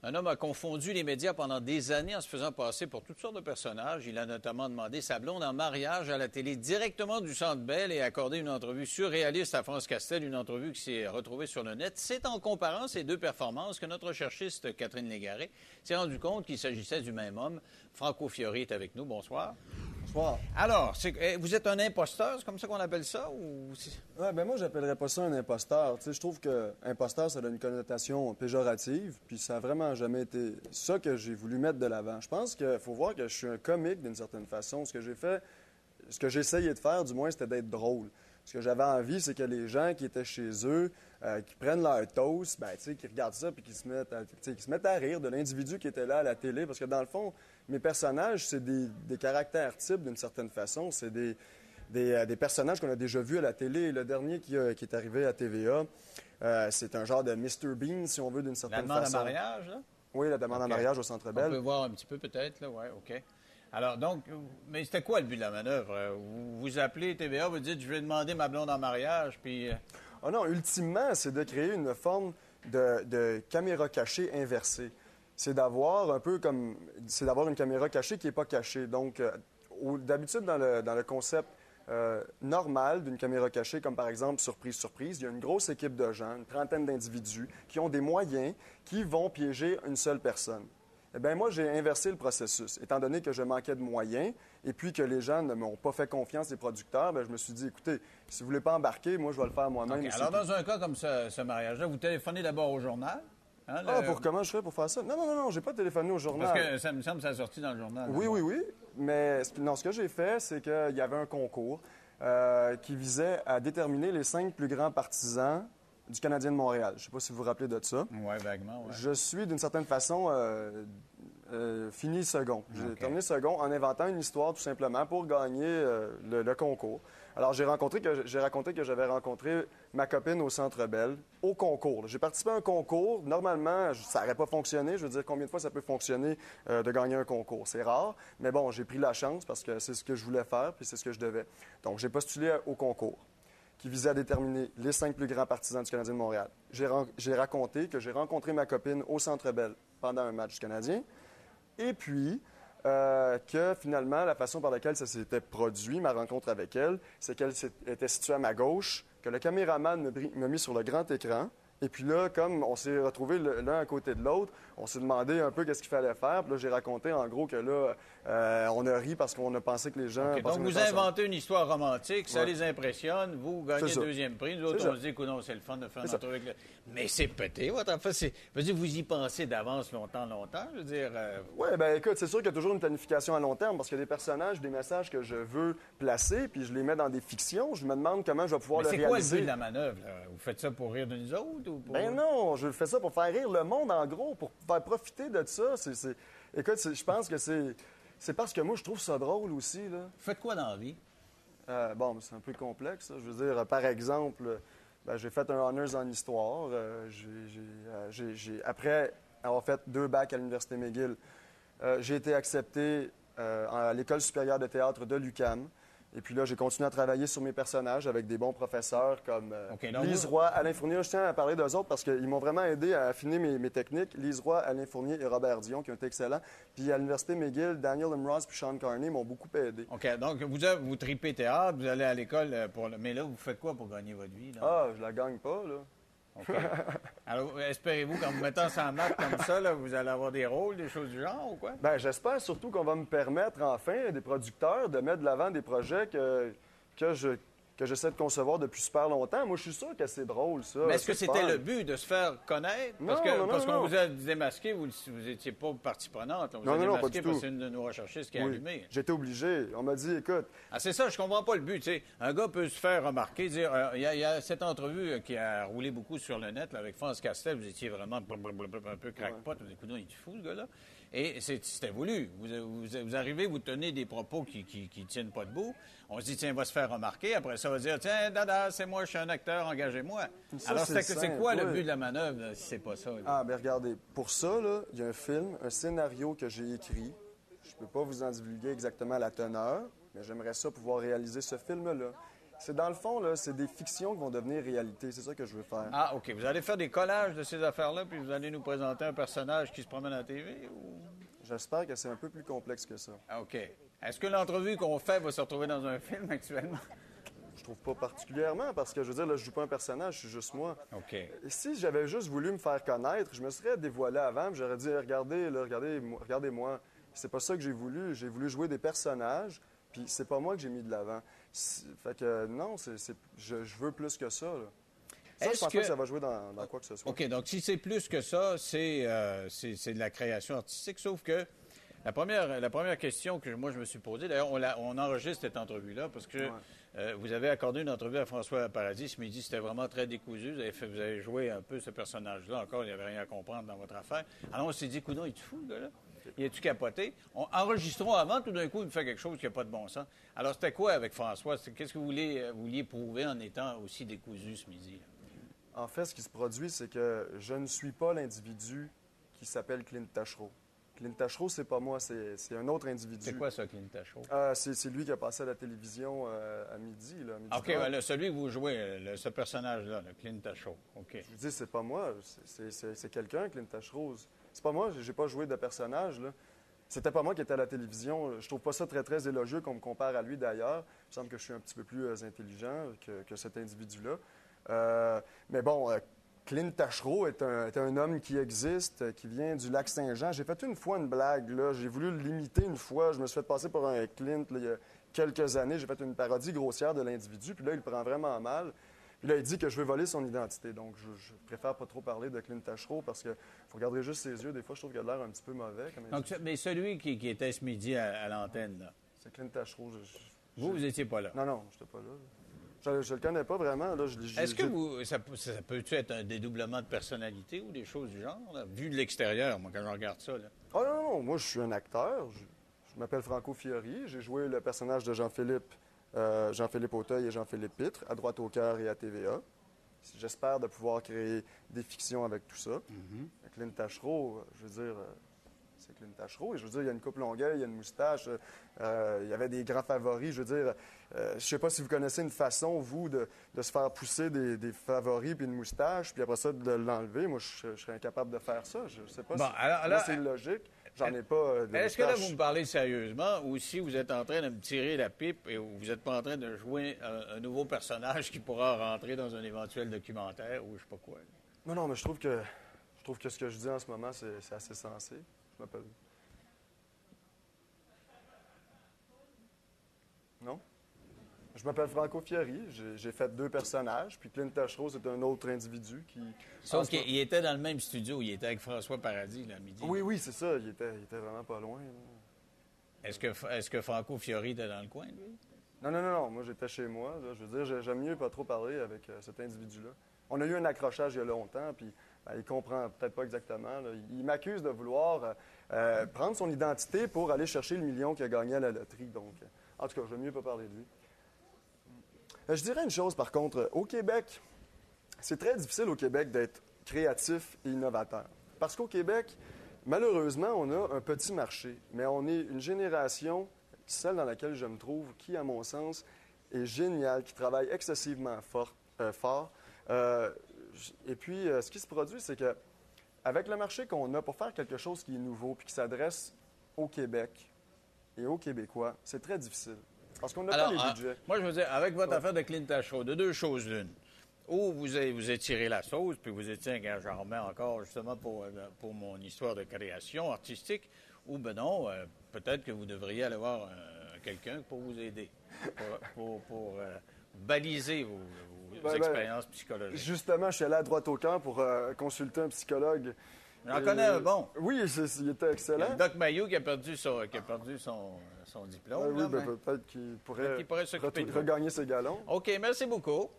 Un homme a confondu les médias pendant des années en se faisant passer pour toutes sortes de personnages. Il a notamment demandé sa blonde en mariage à la télé directement du Centre Bell et accordé une entrevue surréaliste à France Castel, une entrevue qui s'est retrouvée sur le net. C'est en comparant ces deux performances que notre recherchiste Catherine Légaré s'est rendu compte qu'il s'agissait du même homme. Franco Fiori est avec nous. Bonsoir. Bonsoir. Alors, vous êtes un imposteur, c'est comme ça qu'on appelle ça? Ou... Ouais, ben moi, j'appellerais pas ça un imposteur. Tu sais, je trouve que imposteur, ça donne une connotation péjorative, puis ça a vraiment jamais été ça que j'ai voulu mettre de l'avant. Je pense qu'il faut voir que je suis un comique d'une certaine façon. Ce que j'ai fait, ce que j'ai essayé de faire, du moins, c'était d'être drôle. Ce que j'avais envie, c'est que les gens qui étaient chez eux, qui prennent leur toast, ben, tu sais, qui regardent ça puis qui se mettent à rire de l'individu qui était là à la télé. Parce que dans le fond, mes personnages, c'est des caractères types d'une certaine façon. C'est des personnages qu'on a déjà vus à la télé. Le dernier qui est arrivé à TVA, c'est un genre de Mr. Bean, si on veut, d'une certaine façon. La demande en mariage, là? Oui, la demande en mariage au Centre Bell. On peut voir un petit peu peut-être, là, oui, OK. Alors, donc, mais c'était quoi le but de la manœuvre? Vous appelez TVA, vous dites, je vais demander ma blonde en mariage, puis... Oh non, ultimement, c'est de créer une forme de caméra cachée inversée. C'est d'avoir un peu comme... C'est d'avoir une caméra cachée qui n'est pas cachée. Donc, d'habitude, dans le concept normal d'une caméra cachée, comme par exemple Surprise, Surprise, il y a une grosse équipe de gens, une trentaine d'individus, qui ont des moyens, qui vont piéger une seule personne. Eh bien, moi, j'ai inversé le processus. Étant donné que je manquais de moyens et puis que les gens ne m'ont pas fait confiance, les producteurs, bien, je me suis dit, écoutez, si vous ne voulez pas embarquer, moi, je vais le faire moi-même. Okay. Alors, dans un cas comme ce mariage-là, vous téléphonez d'abord au journal? Hein, comment je fais pour faire ça? Non, j'ai pas téléphoné au journal. Parce que ça me semble que ça a sorti dans le journal. Oui. Mais non, ce que j'ai fait, c'est qu'il y avait un concours qui visait à déterminer les 5 plus grands partisans du Canadien de Montréal. Je ne sais pas si vous vous rappelez de ça. Oui, vaguement, oui. Je suis, d'une certaine façon, fini second. J'ai terminé second en inventant une histoire, tout simplement, pour gagner le concours. Alors, j'ai raconté que j'avais rencontré ma copine au Centre Bell, au concours. J'ai participé à un concours. Normalement, ça n'aurait pas fonctionné. Je veux dire, combien de fois ça peut fonctionner de gagner un concours? C'est rare. Mais bon, j'ai pris la chance parce que c'est ce que je voulais faire, puis c'est ce que je devais. Donc, j'ai postulé au concours qui visait à déterminer les 5 plus grands partisans du Canadien de Montréal. J'ai raconté que j'ai rencontré ma copine au Centre Bell pendant un match du Canadien, et puis que finalement, la façon par laquelle ça s'était produit, ma rencontre avec elle, c'est qu'elle était située à ma gauche, que le caméraman m'a mis sur le grand écran. Et puis là, comme on s'est retrouvés l'un à côté de l'autre, on s'est demandé un peu qu'est-ce qu'il fallait faire. Puis là, j'ai raconté en gros que là, on a ri parce qu'on a pensé que les gens... Okay, donc, vous inventez une histoire romantique, ça les impressionne, vous gagnez le deuxième prix. Nous autres, on se dit que non, c'est le fun de faire une entrevue avec le... Mais c'est pété, votre affaire. Vous y pensez d'avance longtemps, je veux dire... Oui, bien écoute, c'est sûr qu'il y a toujours une planification à long terme parce qu'il y a des personnages, des messages que je veux placer, puis je les mets dans des fictions. Je me demande comment je vais pouvoir le réaliser. Mais c'est quoi le but de la manœuvre, là? Vous faites ça pour rire de nous autres? Ben non, je fais ça pour faire rire le monde, en gros, pour faire profiter de ça. Écoute, je pense que c'est parce que moi, je trouve ça drôle aussi, là. Vous faites quoi dans la vie? Bon, c'est un peu complexe, ça. Je veux dire, par exemple, j'ai fait un Honors en histoire. Après avoir fait 2 bacs à l'Université McGill, j'ai été accepté à l'École supérieure de théâtre de l'UQAM. Et puis là, j'ai continué à travailler sur mes personnages avec des bons professeurs comme Lise Roy, Alain Fournier. Je tiens à parler d'eux autres parce qu'ils m'ont vraiment aidé à affiner mes techniques. Lise Roy, Alain Fournier et Robert Dion, qui ont été excellents. Puis à l'Université McGill, Daniel M. Ross puis Sean Carney m'ont beaucoup aidé. OK. Donc, vous tripez théâtre, vous allez à l'école pour le... Mais là, vous faites quoi pour gagner votre vie, là? Ah, je la gagne pas, là. OK. Alors, espérez-vous qu'en vous mettant ça en marque comme ça, là, vous allez avoir des rôles, des choses du genre ou quoi? Bien, j'espère surtout qu'on va me permettre, enfin, des producteurs, de mettre de l'avant des projets que j'essaie de concevoir depuis super longtemps. Moi, je suis sûr que c'est drôle, ça. Mais est-ce que c'était le but, de se faire connaître? Parce qu'on vous a démasqué, vous n'étiez pas partie prenante. Là. Vous avez démasqué parce que c'est une de nos recherchistes qui a allumé. J'étais obligé. On m'a dit, écoute... Ah, c'est ça, je comprends pas le but. T'sais. Un gars peut se faire remarquer, dire, il y a cette entrevue qui a roulé beaucoup sur le net là, avec France Castel. Vous étiez vraiment un peu crackpot. Vous dites, écoute, il est fou, ce gars-là. Et c'était voulu. Vous arrivez, vous tenez des propos qui tiennent pas debout. On se dit, tiens, il va se faire remarquer. Après ça, on va dire, tiens, dada, c'est moi, je suis un acteur, engagez-moi. Alors, c'est quoi le but de la manœuvre, là, si c'est pas ça? Là? Ah, bien, regardez, pour ça, là, il y a un film, un scénario que j'ai écrit. Je peux pas vous en divulguer exactement la teneur, mais j'aimerais ça pouvoir réaliser ce film-là. C'est dans le fond, là, c'est des fictions qui vont devenir réalité. C'est ça que je veux faire. Ah, OK. Vous allez faire des collages de ces affaires-là, puis vous allez nous présenter un personnage qui se promène à la TV? Ou... J'espère que c'est un peu plus complexe que ça. Ah, OK. Est-ce que l'entrevue qu'on fait va se retrouver dans un film actuellement? Je trouve pas particulièrement, parce que, je veux dire, là, je joue pas un personnage, je suis juste moi. OK. Et si j'avais juste voulu me faire connaître, je me serais dévoilé avant, puis j'aurais dit, regardez, là, regardez-moi. C'est pas ça que j'ai voulu. J'ai voulu jouer des personnages, puis c'est pas moi que j'ai mis de l'avant. Fait que non, je veux plus que ça, là. Ça, je pense pas que ça va jouer dans quoi que ce soit. OK, donc si c'est plus que ça, c'est de la création artistique, sauf que la première question que moi je me suis posée, d'ailleurs, on enregistre cette entrevue-là parce que vous avez accordé une entrevue à François Paradis ce midi, c'était vraiment très décousu, vous avez joué un peu ce personnage-là, encore, il n'y avait rien à comprendre dans votre affaire. Alors on s'est dit, coudonc, il est fou, le gars-là? Il est-tu capoté? Enregistrons avant, tout d'un coup, il me fait quelque chose qui n'a pas de bon sens. Alors c'était quoi avec François? Qu'est-ce que vous vouliez prouver en étant aussi décousu ce midi? En fait, ce qui se produit, c'est que je ne suis pas l'individu qui s'appelle Clint Tachereau. Clint Tachereau, c'est pas moi, c'est un autre individu. C'est quoi ça, Clint Tachereau? C'est lui qui a passé à la télévision à midi. Là, midi OK, ben, celui que vous jouez, ce personnage-là, Clint Tachereau. OK. Je vous dis, c'est pas moi, c'est quelqu'un, Clint Tachereau. C'est pas moi, j'ai pas joué de personnage, là. C'était pas moi qui étais à la télévision. Je trouve pas ça très, très élogieux qu'on me compare à lui, d'ailleurs. Il me semble que je suis un petit peu plus intelligent que cet individu-là. Mais bon, Clint Tachereau est un homme qui existe, qui vient du lac Saint-Jean. J'ai fait une fois une blague, là. J'ai voulu l'imiter une fois. Je me suis fait passer pour un Clint, là, il y a quelques années. J'ai fait une parodie grossière de l'individu, puis là, il le prend vraiment mal. Puis là, il dit que je veux voler son identité. Donc, je préfère pas trop parler de Clint Tachereau parce que faut regarder juste ses yeux. Des fois, je trouve qu'il a l'air un petit peu mauvais. Donc, mais celui qui était ce midi à l'antenne, là. C'est Clint Tachereau. Vous n'étiez pas là? Non, je n'étais pas là. Je le connais pas vraiment. Est-ce que ça peut-tu être un dédoublement de personnalité ou des choses du genre, là, vu de l'extérieur, moi, quand je regarde ça? Là? Ah non, moi, je suis un acteur. Je m'appelle Franco Fiori. J'ai joué le personnage de Jean-Philippe Auteuil et Jean-Philippe Pitre, à Droite au cœur et à TVA. J'espère de pouvoir créer des fictions avec tout ça. Clint Tachereau, je veux dire, c'est Clint Tachereau. Et je veux dire, il y a une coupe longueuil, il y a une moustache, il y avait des grands favoris. Je veux dire, je sais pas si vous connaissez une façon, vous, de se faire pousser des favoris puis une moustache, puis après ça, de l'enlever. Moi, je serais incapable de faire ça. Je sais pas si c'est logique. J'en ai pas de Est-ce que là, vous me parlez sérieusement ou si vous êtes en train de me tirer la pipe et vous n'êtes pas en train de jouer un nouveau personnage qui pourra rentrer dans un éventuel documentaire ou je sais pas quoi? Non, mais je trouve que ce que je dis en ce moment, c'est assez sensé. Je m'appelle... Non? Je m'appelle Franco Fiori. J'ai fait 2 personnages. Puis Clint Tachereau, c'est un autre individu qui... Sauf qu'il était dans le même studio. Il était avec François Paradis, là, à midi. Oui, c'est ça. Il était vraiment pas loin. Est-ce que Franco Fiori était dans le coin, lui? Non. Moi, j'étais chez moi. Là. Je veux dire, j'aime mieux pas trop parler avec cet individu-là. On a eu un accrochage il y a longtemps, puis il comprend peut-être pas exactement. Là. Il m'accuse de vouloir prendre son identité pour aller chercher le million qu'il a gagné à la loterie. Donc, en tout cas, j'aime mieux pas parler de lui. Je dirais une chose, par contre. Au Québec, c'est très difficile au Québec d'être créatif et innovateur. Parce qu'au Québec, malheureusement, on a un petit marché, mais on est une génération, celle dans laquelle je me trouve, qui, à mon sens, est géniale, qui travaille excessivement fort. Et puis, ce qui se produit, c'est que avec le marché qu'on a, pour faire quelque chose qui est nouveau puis qui s'adresse au Québec et aux Québécois, c'est très difficile. Parce qu'on n'a pas les budgets. Moi, je veux dire, avec votre affaire de Clint Tachereau, de 2 choses l'une. Ou vous étirez la sauce, puis vous étiez j'en remets encore justement pour mon histoire de création artistique, ou ben non, peut-être que vous devriez aller voir quelqu'un pour vous aider, pour baliser vos expériences psychologiques. Justement, je suis allé à Droite au cœur pour consulter un psychologue. J'en connais un bon. Oui, il était excellent. Il y a Doc Mayou qui a perdu son diplôme. Oui, peut-être qu'il pourrait s'occuper de regagner ses galons. OK, merci beaucoup.